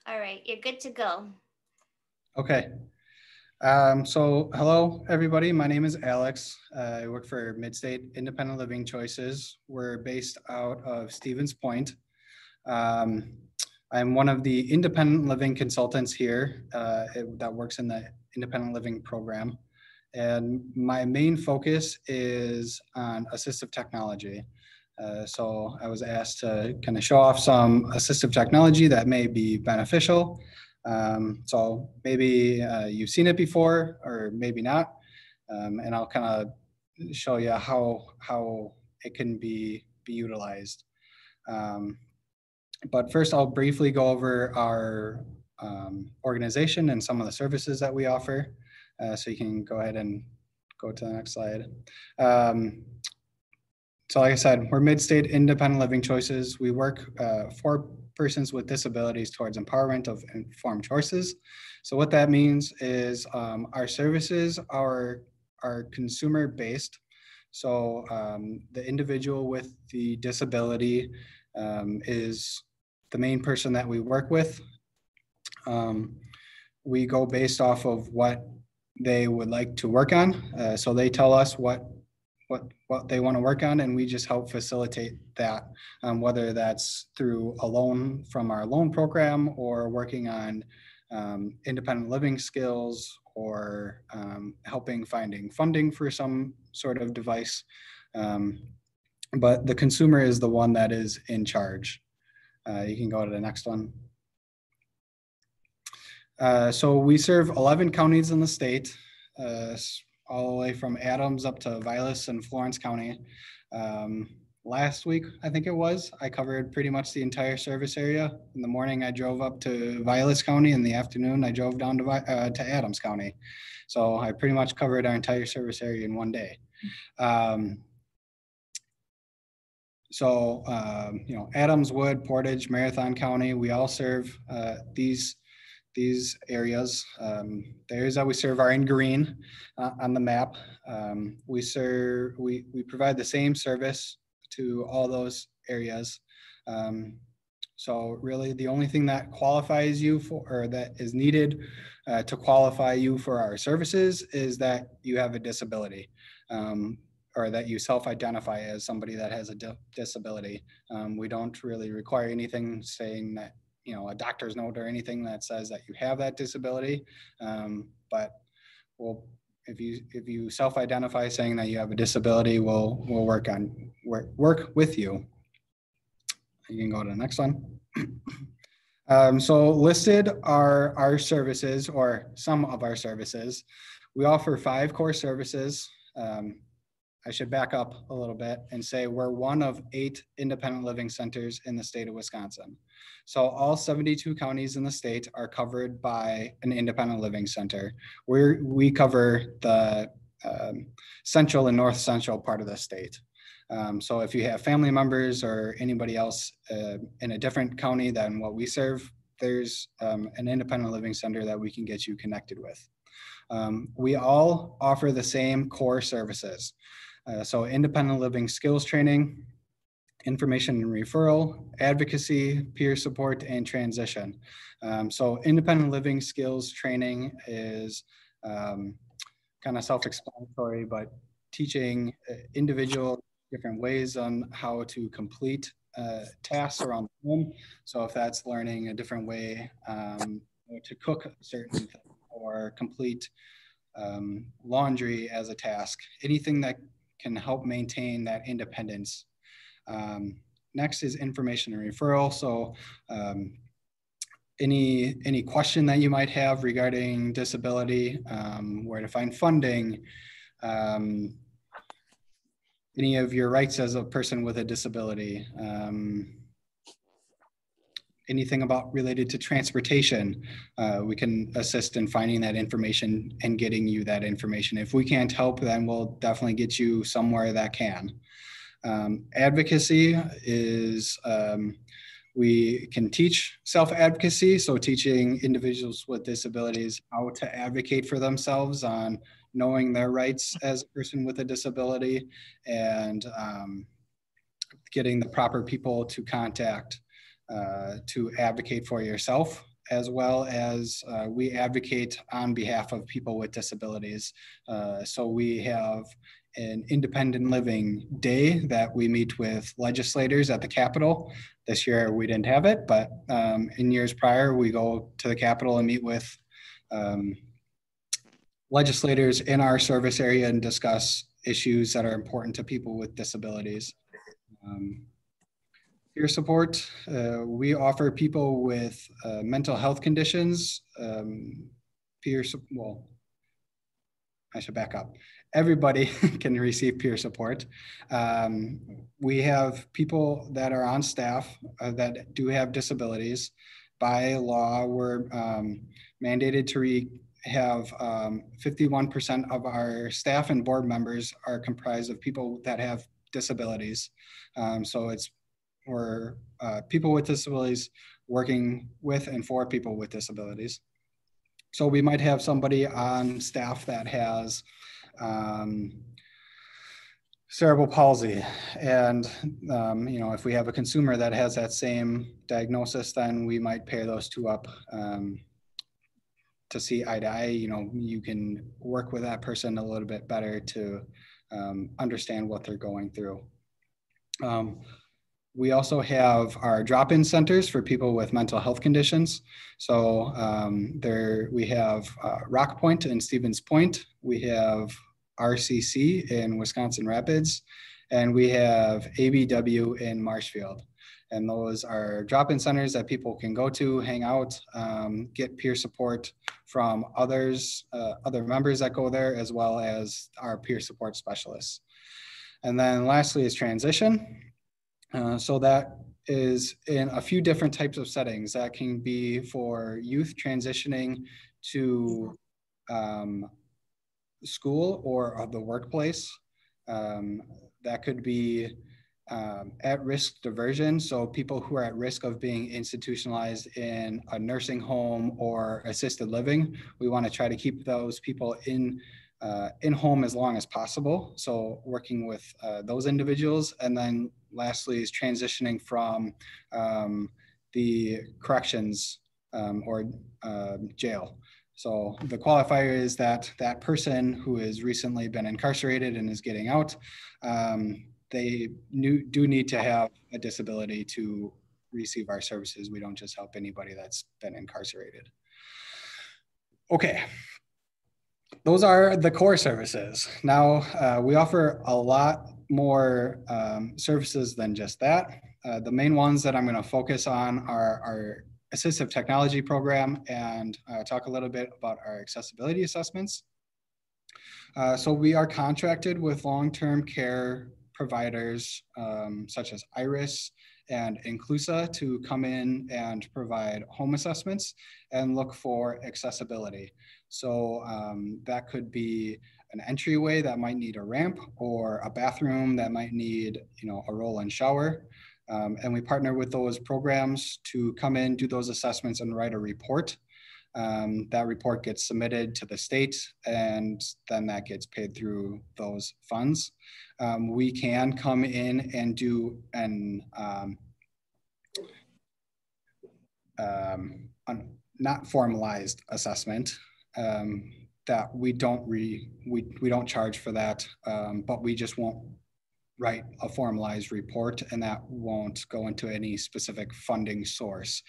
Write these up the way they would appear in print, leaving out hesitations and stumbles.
All right, you're good to go. Okay. So hello, everybody. My name is Alex. I work for Midstate Independent Living Choices. We're based out of Stevens Point. I'm one of the independent living consultants here that works in the independent living program. And my main focus is on assistive technology. So I was asked to kind of show off some assistive technology that may be beneficial. So maybe you've seen it before or maybe not. And I'll kind of show you how it can be utilized. But first I'll briefly go over our organization and some of the services that we offer. So you can go ahead and go to the next slide. So like I said, we're Midstate Independent Living Choices. We work for persons with disabilities towards empowerment of informed choices. So what that means is our services are consumer based. So the individual with the disability is the main person that we work with. We go based off of what they would like to work on. So they tell us what they want to work on, and we just help facilitate that, whether that's through a loan from our loan program or working on independent living skills or helping finding funding for some sort of device. But the consumer is the one that is in charge. You can go to the next one. So we serve 11 counties in the state, all the way from Adams up to Vilas and Florence County. Last week, I think it was, I covered pretty much the entire service area. In the morning, I drove up to Vilas County. In the afternoon, I drove down to Adams County. So I pretty much covered our entire service area in one day. You know, Adams, Wood, Portage, Marathon County, we all serve these areas. The areas that we serve are in green on the map. We provide the same service to all those areas. So really the only thing that qualifies you for, or that is needed to qualify you for our services, is that you have a disability, or that you self-identify as somebody that has a disability. We don't really require anything saying that, you know, a doctor's note or anything that says that you have that disability. But if you self-identify saying that you have a disability, we'll work with you. You can go to the next one. So listed are our services, or some of our services. We offer 5 core services. I should back up a little bit and say we're one of 8 independent living centers in the state of Wisconsin. So all 72 counties in the state are covered by an independent living center. We cover the central and north central part of the state. So if you have family members or anybody else in a different county than what we serve, there's an independent living center that we can get you connected with. We all offer the same core services. So independent living skills training, information and referral, advocacy, peer support, and transition. So independent living skills training is kind of self-explanatory, but teaching individual different ways on how to complete tasks around the home. So if that's learning a different way to cook a certain thing, or complete laundry as a task, anything that can help maintain that independence. Next is information and referral. So any question that you might have regarding disability, where to find funding, any of your rights as a person with a disability, anything about related to transportation, we can assist in finding that information and getting you that information. If we can't help, then we'll definitely get you somewhere that can. Advocacy is, we can teach self-advocacy, so teaching individuals with disabilities how to advocate for themselves on knowing their rights as a person with a disability, and getting the proper people to contact to advocate for yourself, as well as we advocate on behalf of people with disabilities. So we have an independent living day that we meet with legislators at the Capitol. This year we didn't have it, but in years prior, we go to the Capitol and meet with legislators in our service area and discuss issues that are important to people with disabilities. Peer support, we offer people with mental health conditions, well, I should back up. Everybody can receive peer support. We have people that are on staff that do have disabilities. By law, we're mandated to have 51% of our staff and board members are comprised of people that have disabilities. So we're people with disabilities working with and for people with disabilities. So we might have somebody on staff that has cerebral palsy, and if we have a consumer that has that same diagnosis, then we might pair those two up to see eye to eye. You can work with that person a little bit better to understand what they're going through. We also have our drop-in centers for people with mental health conditions. So we have Rock Point and Stevens Point. We have RCC in Wisconsin Rapids, and we have ABW in Marshfield. And those are drop-in centers that people can go to, hang out, get peer support from other members that go there, as well as our peer support specialists. And then lastly is transition. So that is in a few different types of settings. That can be for youth transitioning to school or the workplace. That could be at-risk diversion. So people who are at risk of being institutionalized in a nursing home or assisted living, we want to try to keep those people in home as long as possible. So working with those individuals. And then lastly is transitioning from the corrections or jail. So the qualifier is that that person who has recently been incarcerated and is getting out, they do need to have a disability to receive our services. We don't just help anybody that's been incarcerated. Okay. Those are the core services. Now, we offer a lot more services than just that. The main ones that I'm going to focus on are our Assistive Technology program and talk a little bit about our accessibility assessments. So we are contracted with long-term care providers such as Iris and Inclusa to come in and provide home assessments and look for accessibility. So that could be an entryway that might need a ramp, or a bathroom that might need, a roll-in shower. And we partner with those programs to come in, do those assessments, and write a report. That report gets submitted to the state, and then that gets paid through those funds. We can come in and do an not formalized assessment that we don't charge for that, but we just won't write a formalized report, and that won't go into any specific funding source.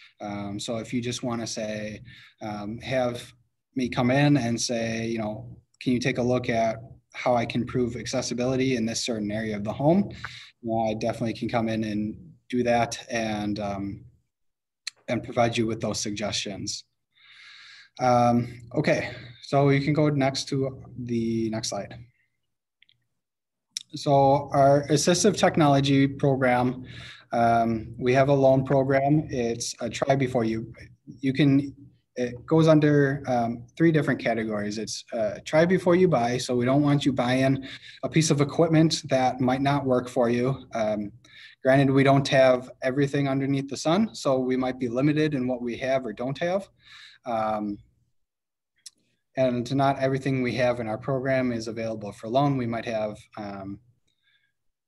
So if you just want to say, have me come in and say, can you take a look at how I can improve accessibility in this certain area of the home? I definitely can come in and do that and provide you with those suggestions. Okay, so you can go next to the next slide. So our Assistive Technology program, we have a loan program. It's a try before you. It goes under 3 different categories. It's try before you buy. So we don't want you buying a piece of equipment that might not work for you. Granted, we don't have everything underneath the sun, so we might be limited in what we have or don't have. And not everything we have in our program is available for loan. We might have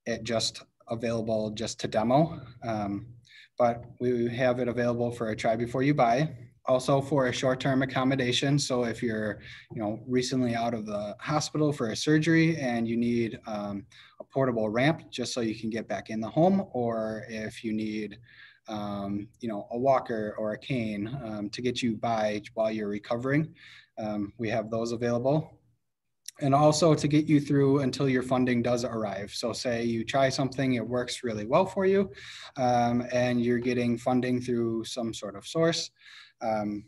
it just available just to demo, but we have it available for a try before you buy. Also for a short-term accommodation. So if you're, recently out of the hospital for a surgery and you need a portable ramp just so you can get back in the home, or if you need, a walker or a cane to get you by while you're recovering, we have those available. And also to get you through until your funding does arrive. So say you try something, it works really well for you, and you're getting funding through some sort of source, and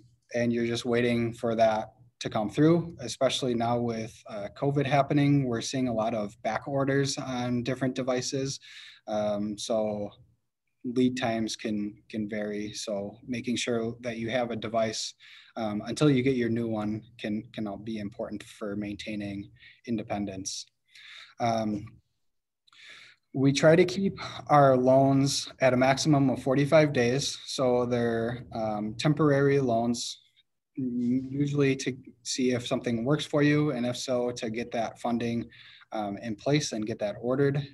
you're just waiting for that to come through, especially now with COVID happening. We're seeing a lot of back orders on different devices. So lead times can vary. So making sure that you have a device until you get your new one can be important for maintaining independence. We try to keep our loans at a maximum of 45 days. So they're temporary loans, usually to see if something works for you, and if so, to get that funding in place and get that ordered.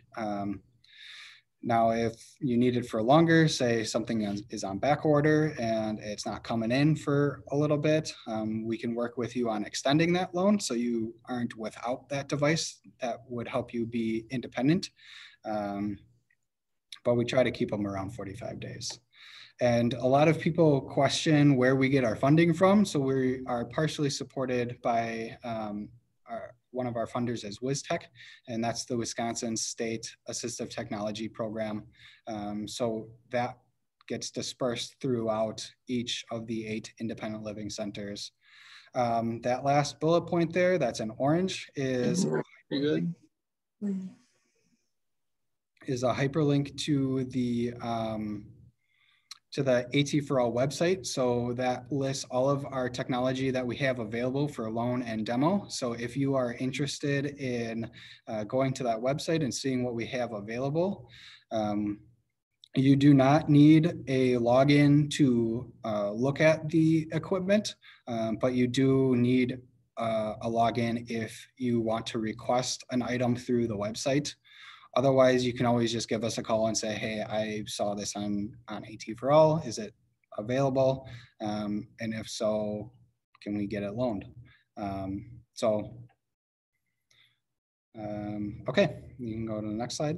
Now, if you need it for longer, say something is on back order and it's not coming in for a little bit, we can work with you on extending that loan so you aren't without that device. That would help you be independent. But we try to keep them around 45 days. And a lot of people question where we get our funding from. So we are partially supported by one of our funders is WizTech, and that's the Wisconsin State Assistive Technology program. So that gets dispersed throughout each of the 8 independent living centers. That last bullet point there, that's in orange, is a hyperlink to the AT for All website. So that lists all of our technology that we have available for loan and demo. So if you are interested in going to that website and seeing what we have available, you do not need a login to look at the equipment, but you do need a login if you want to request an item through the website. Otherwise, you can always just give us a call and say, hey, I saw this on AT for All. Is it available? And if so, can we get it loaned? Okay, you can go to the next slide.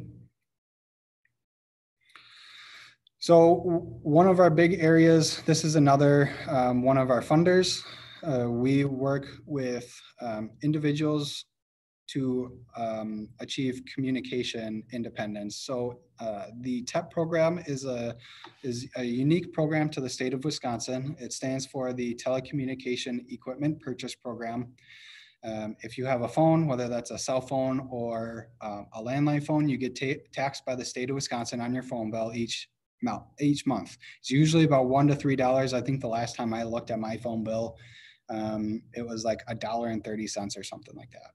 So one of our big areas, this is another one of our funders. We work with individuals to achieve communication independence. So the TEP program is a unique program to the state of Wisconsin. It stands for the Telecommunication Equipment Purchase Program. If you have a phone, whether that's a cell phone or a landline phone, you get taxed by the state of Wisconsin on your phone bill each month. It's usually about $1 to $3. I think the last time I looked at my phone bill, it was like $1.30 or something like that.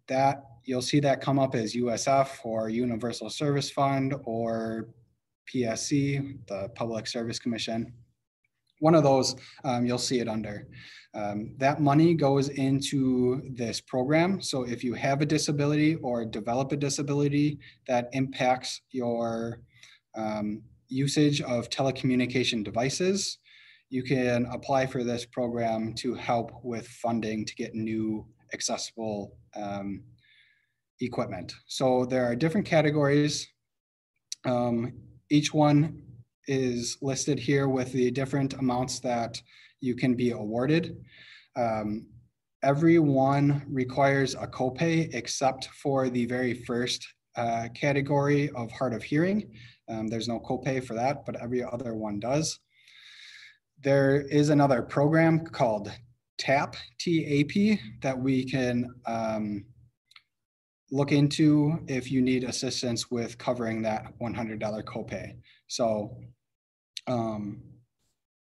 That you'll see that come up as USF or Universal Service Fund or PSC, the Public Service Commission. One of those you'll see it under. That money goes into this program. So if you have a disability or develop a disability that impacts your usage of telecommunication devices, you can apply for this program to help with funding to get new accessible equipment. So there are different categories. Each one is listed here with the different amounts that you can be awarded. Every one requires a copay except for the very first category of hard of hearing. There's no copay for that, but every other one does. There is another program called TAP, T-A-P, that we can look into if you need assistance with covering that $100 copay. So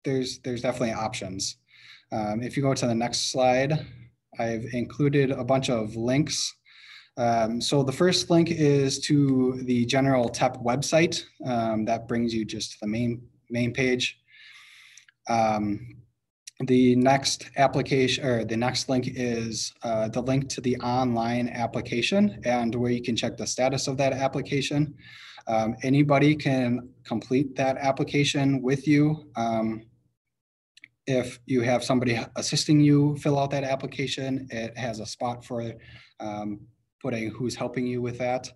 there's definitely options. If you go to the next slide, I've included a bunch of links. So the first link is to the general TEP website. That brings you just to the main page. The next application, or the next link, is the link to the online application and where you can check the status of that application. Anybody can complete that application with you. If you have somebody assisting you fill out that application, it has a spot for putting who's helping you with that.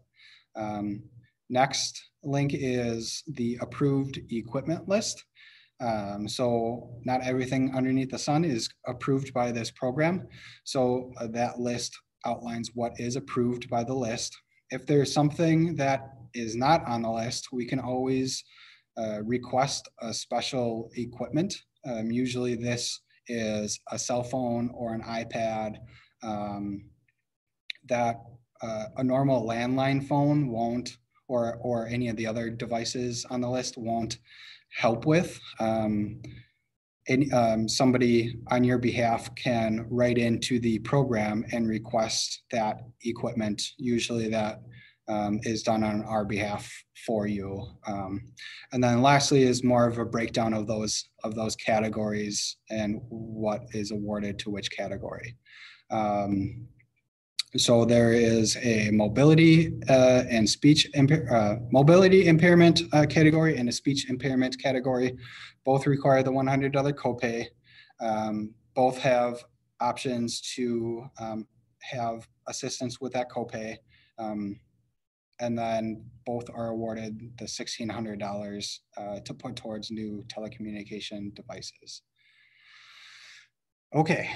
Next link is the approved equipment list. So not everything underneath the sun is approved by this program. So that list outlines what is approved by the list. If there's something that is not on the list, we can always request a special equipment. Usually this is a cell phone or an iPad that a normal landline phone won't, or any of the other devices on the list won't help with. Somebody on your behalf can write into the program and request that equipment. Usually that is done on our behalf for you. And then lastly is more of a breakdown of those categories and what is awarded to which category. So there is a mobility and speech mobility impairment category and a speech impairment category. Both require the $100 copay. Both have options to have assistance with that copay. And then both are awarded the $1,600 to put towards new telecommunication devices. Okay.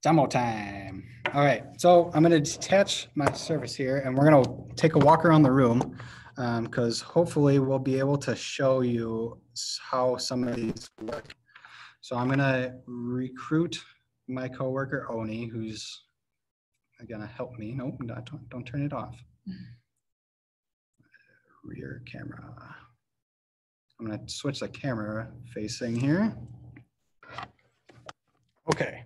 Demo time. All right, so I'm going to detach my service here and we're going to take a walk around the room because hopefully we'll be able to show you how some of these work. So I'm going to recruit my coworker Oni, who's going to help me. Nope, don't turn it off. Rear camera. I'm going to switch the camera facing here. Okay.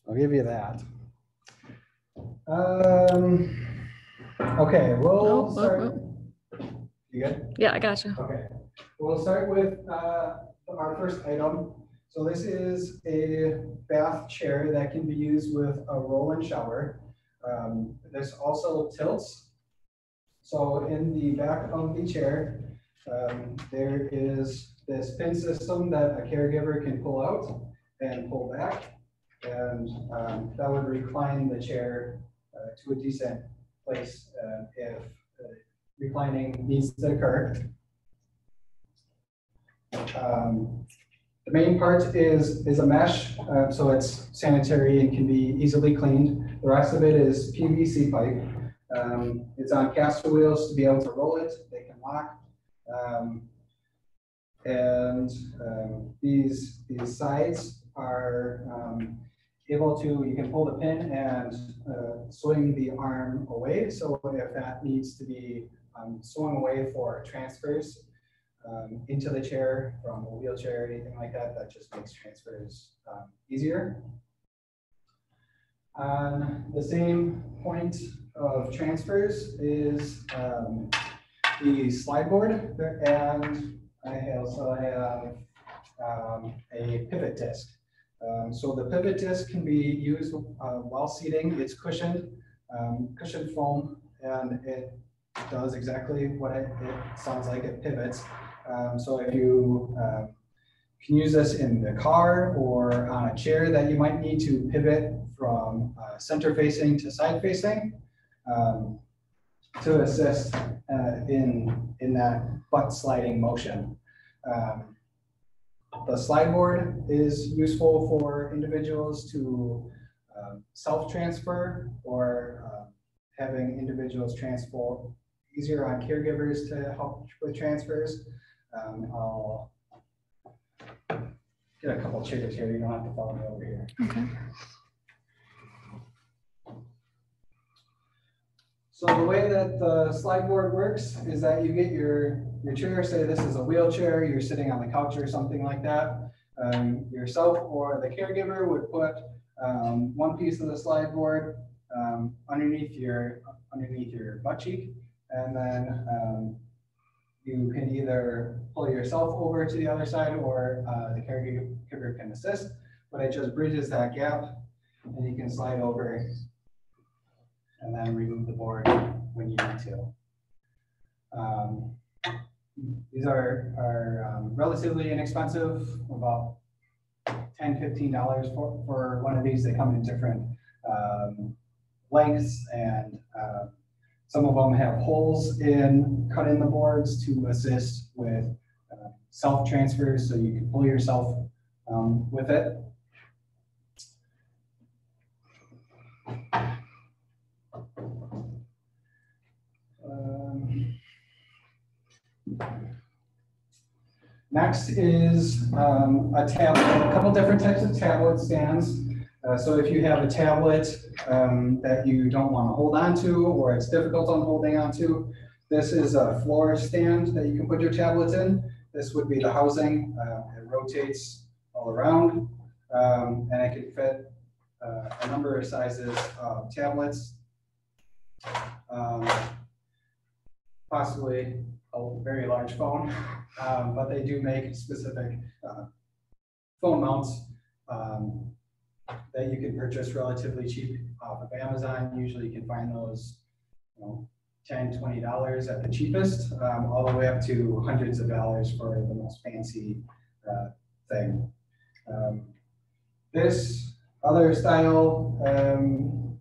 I'll give you that. Okay, we'll start. You good? Yeah, I gotcha. Okay, we'll start with our first item. So this is a bath chair that can be used with a roll-in shower. This also tilts. So in the back of the chair, there is this pin system that a caregiver can pull out and pull back. And that would recline the chair to a decent place if reclining needs to occur. The main part is a mesh, so it's sanitary and can be easily cleaned. The rest of it is PVC pipe. It's on caster wheels to be able to roll it. They can lock. These sides are able to, you can pull the pin and swing the arm away. So if that needs to be swung away for transfers into the chair from a wheelchair or anything like that, that just makes transfers easier. On the same point of transfers is the slide board, and I also have a pivot disc. So the pivot disc can be used while seating. It's cushioned foam, and it does exactly what it sounds like. It pivots. So if you can use this in the car or on a chair that you might need to pivot from center facing to side facing to assist in that butt sliding motion. The slide board is useful for individuals to self-transfer or having individuals transfer easier on caregivers to help with transfers. I'll get a couple chairs here. You don't have to follow me over here. Okay. So the way that the slide board works is that you get your chair, say this is a wheelchair, you're sitting on the couch or something like that. Yourself or the caregiver would put one piece of the slide board underneath your butt cheek, and then You can either pull yourself over to the other side or the caregiver can assist, but it just bridges that gap and you can slide over and then remove the board when you need to. These are relatively inexpensive, about $10, $15 for one of these. They come in different lengths, and some of them have holes cut in the boards to assist with self-transfers, so you can pull yourself with it. Next is a tablet, a couple different types of tablet stands. So if you have a tablet that you don't want to hold on to, or it's difficult on holding on to, this is a floor stand that you can put your tablets in. This would be the housing. It rotates all around, and it can fit a number of sizes of tablets, possibly a very large phone, but they do make specific phone mounts that you can purchase relatively cheap off of Amazon. Usually you can find those, $10, $20 at the cheapest, all the way up to hundreds of dollars for the most fancy thing. This other style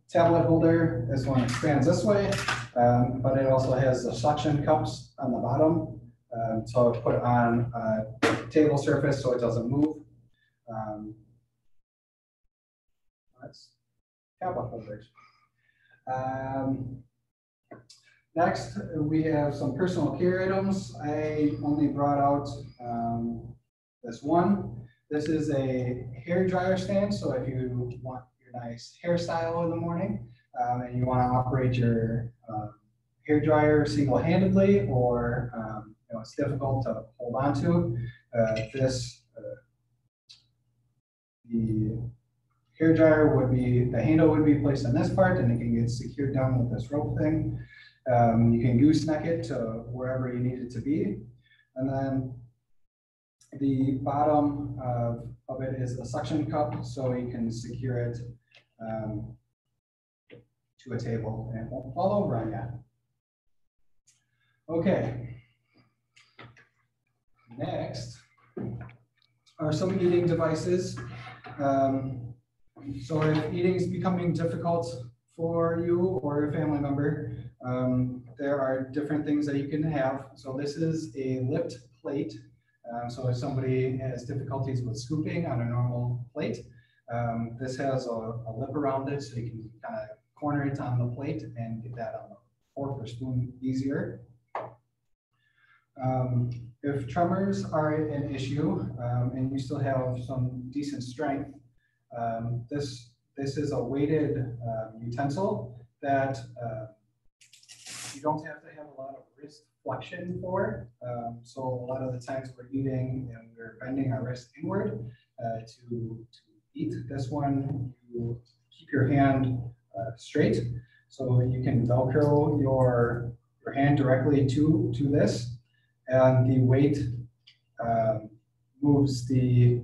tablet holder, this one expands this way, but it also has the suction cups on the bottom. So put it on a table surface so it doesn't move. That's tablet holders. Next, we have some personal care items. I only brought out this one. This is a hair dryer stand. So if you want your nice hairstyle in the morning and you want to operate your hair dryer single-handedly, or it's difficult to hold on to, the hair dryer would be, the handle would be placed on this part, and it can get secured down with this rope thing. You can gooseneck it to wherever you need it to be. And then the bottom of it is a suction cup, so you can secure it to a table and it won't fall over on you. Okay. Next are some eating devices. So if eating is becoming difficult for you or your family member, there are different things that you can have. So this is a lipped plate. So if somebody has difficulties with scooping on a normal plate, this has a lip around it, so you can kind of corner it on the plate and get that on the fork or spoon easier. If tremors are an issue and you still have some decent strength, this is a weighted utensil that you don't have to have a lot of wrist flexion for. So a lot of the times we're eating and we're bending our wrist inward to eat. This one, you keep your hand straight, so you can Velcro your hand directly to this, and the weight moves the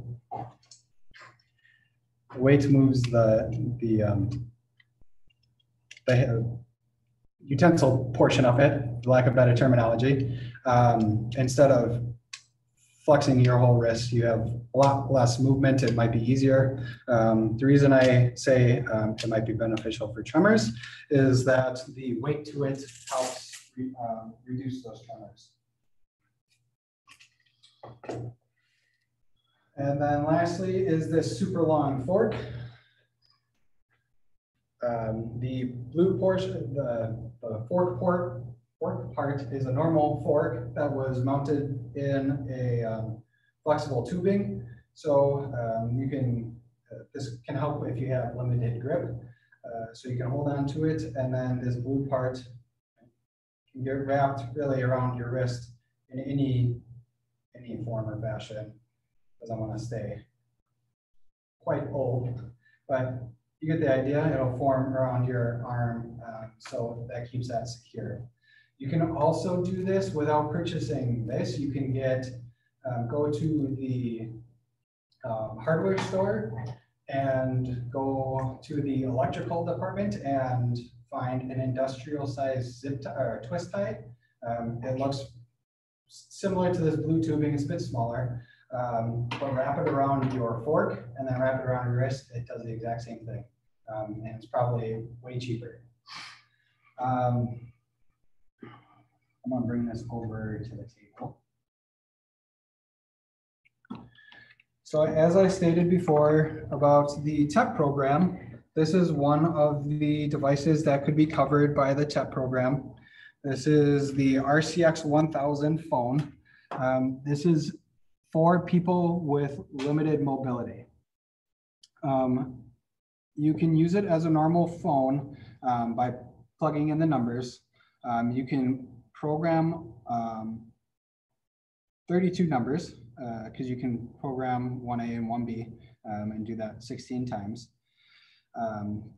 utensil portion of it, for lack of better terminology. Instead of flexing your whole wrist, you have a lot less movement. It might be easier. The reason I say it might be beneficial for tremors is that the weight to it helps reduce those tremors. And then lastly is this super long fork. The blue portion, the fork part is a normal fork that was mounted in a flexible tubing. So you can, this can help if you have limited grip. So you can hold on to it, and then this blue part can get wrapped really around your wrist in any form or fashion. Doesn't want to stay quite old, but you get the idea. It'll form around your arm, so that keeps that secure. You can also do this without purchasing this. You can go to the hardware store and go to the electrical department and find an industrial size zip tie or twist tie. It looks similar to this blue tubing, it's a bit smaller, but wrap it around your fork and then wrap it around your wrist. It does the exact same thing, and it's probably way cheaper. I'm gonna bring this over to the table. So as I stated before about the TEP program, this is one of the devices that could be covered by the TEP program. This is the RCX 1000 phone. This is for people with limited mobility. You can use it as a normal phone by plugging in the numbers. You can program 32 numbers because you can program 1A and 1B and do that 16 times.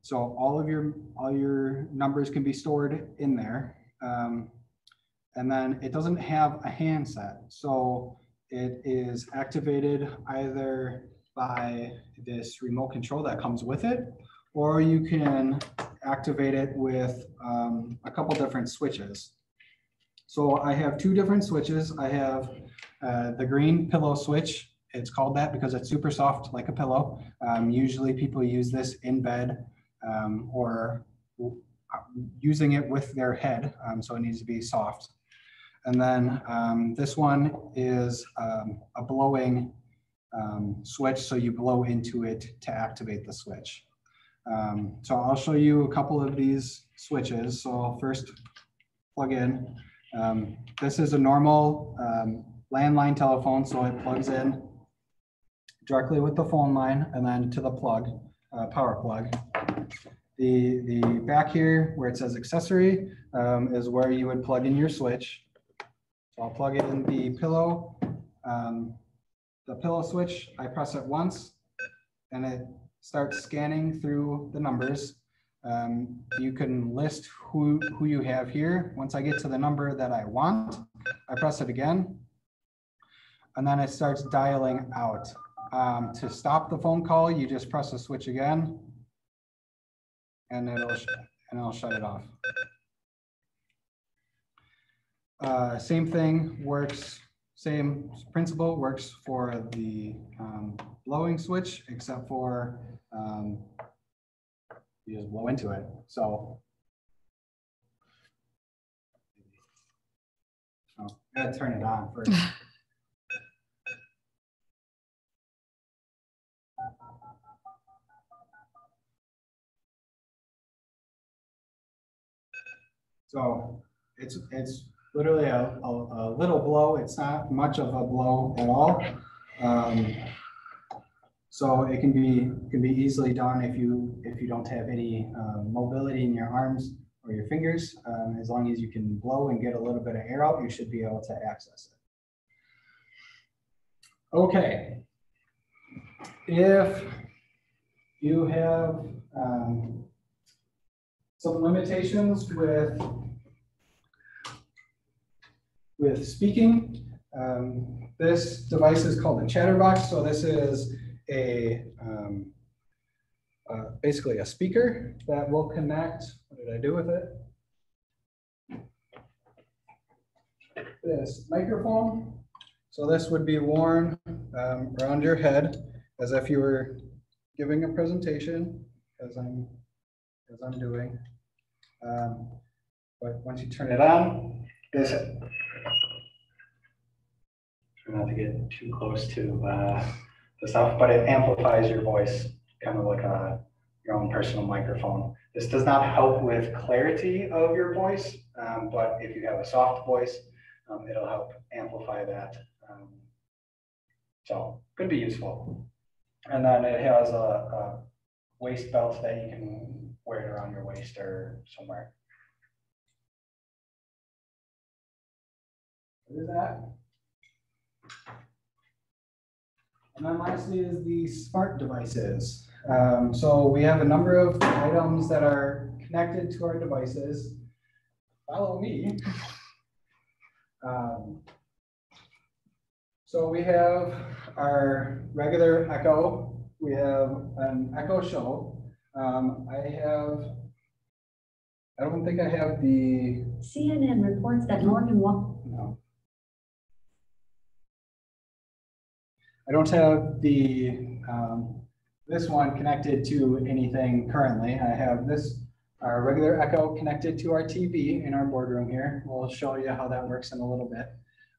So all your numbers can be stored in there. And then it doesn't have a handset. So it is activated either by this remote control that comes with it, or you can activate it with a couple different switches. So I have two different switches. I have the green pillow switch. It's called that because it's super soft like a pillow. Usually people use this in bed or using it with their head, so it needs to be soft. And then this one is a blowing switch, so you blow into it to activate the switch. So I'll show you a couple of these switches. So I'll first plug in. This is a normal landline telephone, so it plugs in directly with the phone line and then to the plug, power plug. The back here where it says accessory is where you would plug in your switch. So I'll plug in the pillow switch. I press it once and it starts scanning through the numbers. You can list who you have here. Once I get to the number that I want, I press it again, and then it starts dialing out. To stop the phone call, you just press the switch again, and it'll shut it off. Same thing works. Same principle works for the blowing switch, except for you just blow into it. So I gotta turn it on first. So it's literally a little blow. It's not much of a blow at all. So it can be easily done if you don't have any mobility in your arms or your fingers. As long as you can blow and get a little bit of air out, you should be able to access it. Okay. If you have some limitations with speaking, this device is called a Chatterbox. So this is basically a speaker that will connect. What did I do with it? This microphone. So this would be worn around your head as if you were giving a presentation, as I'm doing. But once you turn it on, this. Try not to get too close to the stuff, but it amplifies your voice, kind of like your own personal microphone. This does not help with clarity of your voice, but if you have a soft voice, it'll help amplify that. So could be useful. And then it has a waist belt that you can wear it around your waist or somewhere. What is that? And then lastly is the smart devices. So we have a number of items that are connected to our devices. follow me. So we have our regular Echo. We have an Echo Show. I don't think I have the. CNN reports that Morgan Walk. No. I don't have the this one connected to anything currently. I have this our regular Echo connected to our TV in our boardroom here. We'll show you how that works in a little bit.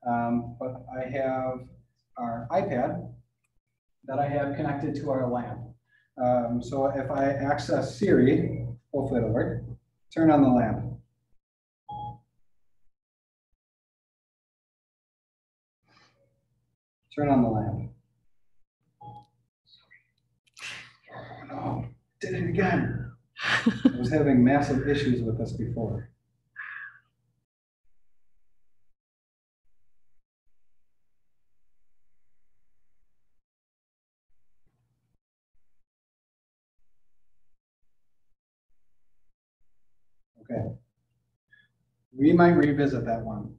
But I have our iPad that I have connected to our lamp. So if I access Siri, hopefully it'll work. Turn on the lamp. Turn on the lamp. Oh no, did it again. I was having massive issues with this before. Okay. We might revisit that one.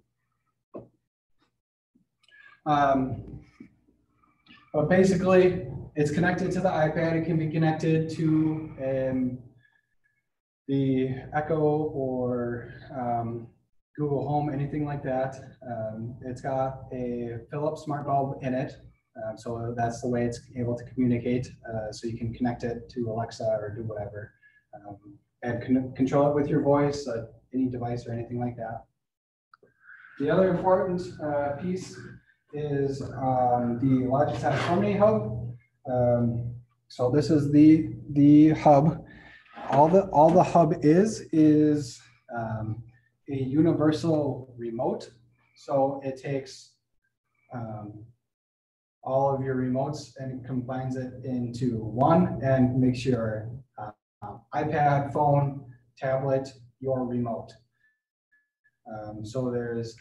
But basically, it's connected to the iPad. It can be connected to the Echo or Google Home, anything like that. It's got a Philips smart bulb in it. So that's the way it's able to communicate. So you can connect it to Alexa or do whatever. And control it with your voice, any device or anything like that. The other important piece is the Logitech Harmony Hub. So this is the hub. All the hub is a universal remote. So it takes all of your remotes and combines it into one and makes your iPad, phone, tablet, your remote. So there's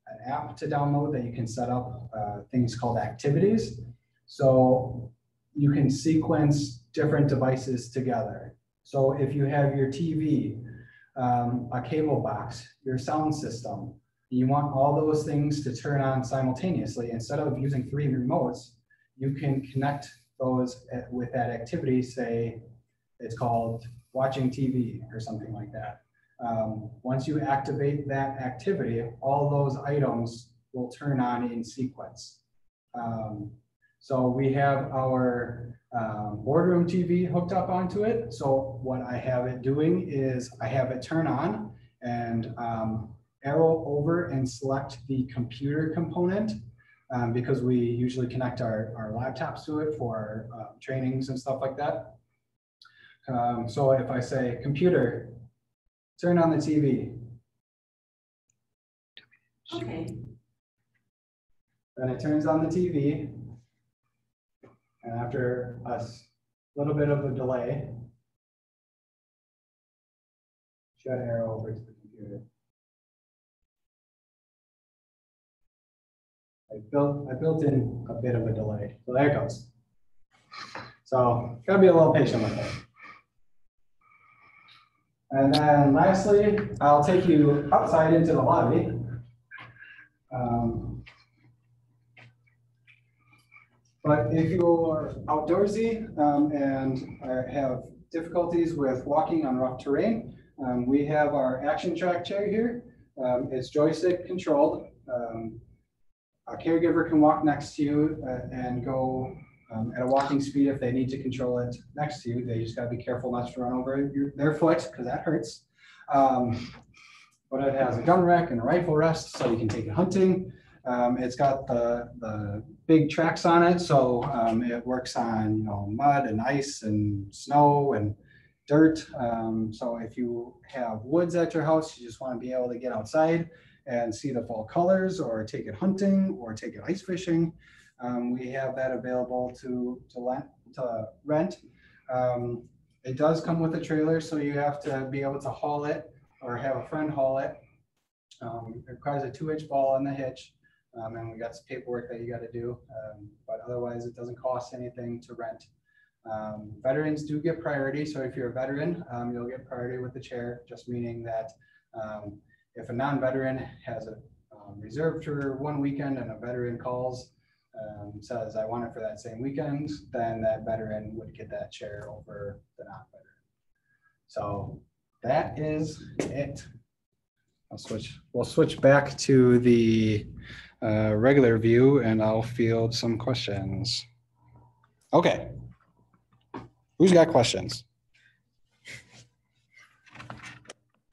an app to download that you can set up things called activities. So you can sequence different devices together. So if you have your TV, a cable box, your sound system, you want all those things to turn on simultaneously. Instead of using 3 remotes, you can connect those with that activity. Say it's called watching TV or something like that. Once you activate that activity, all those items will turn on in sequence. So we have our boardroom TV hooked up onto it. So what I have it doing is I have it turn on and arrow over and select the computer component because we usually connect our laptops to it for trainings and stuff like that. So if I say computer, turn on the TV. Okay. Then it turns on the TV. And after a little bit of a delay, should arrow over to the computer. I built in a bit of a delay. So there it goes. So gotta be a little patient with it. And then lastly, I'll take you outside into the lobby. But if you're outdoorsy and have difficulties with walking on rough terrain, we have our action track chair here. It's joystick controlled. A caregiver can walk next to you and go at a walking speed if they need to control it next to you. They just got to be careful not to run over their foot because that hurts. But it has a gun rack and a rifle rest so you can take it hunting. It's got the big tracks on it, so it works on mud and ice and snow and dirt. So if you have woods at your house, you just want to be able to get outside and see the fall colors, or take it hunting, or take it ice fishing. We have that available to rent. It does come with a trailer, so you have to be able to haul it or have a friend haul it. It requires a 2-inch ball on the hitch. And we got some paperwork that you got to do, but otherwise it doesn't cost anything to rent. Veterans do get priority, so if you're a veteran, you'll get priority with the chair, just meaning that If a non-veteran has a reserved for one weekend and a veteran calls, says, I want it for that same weekend, then that veteran would get that chair over the non-veteran. So that is it. We'll switch back to the regular view and I'll field some questions. Okay. Who's got questions?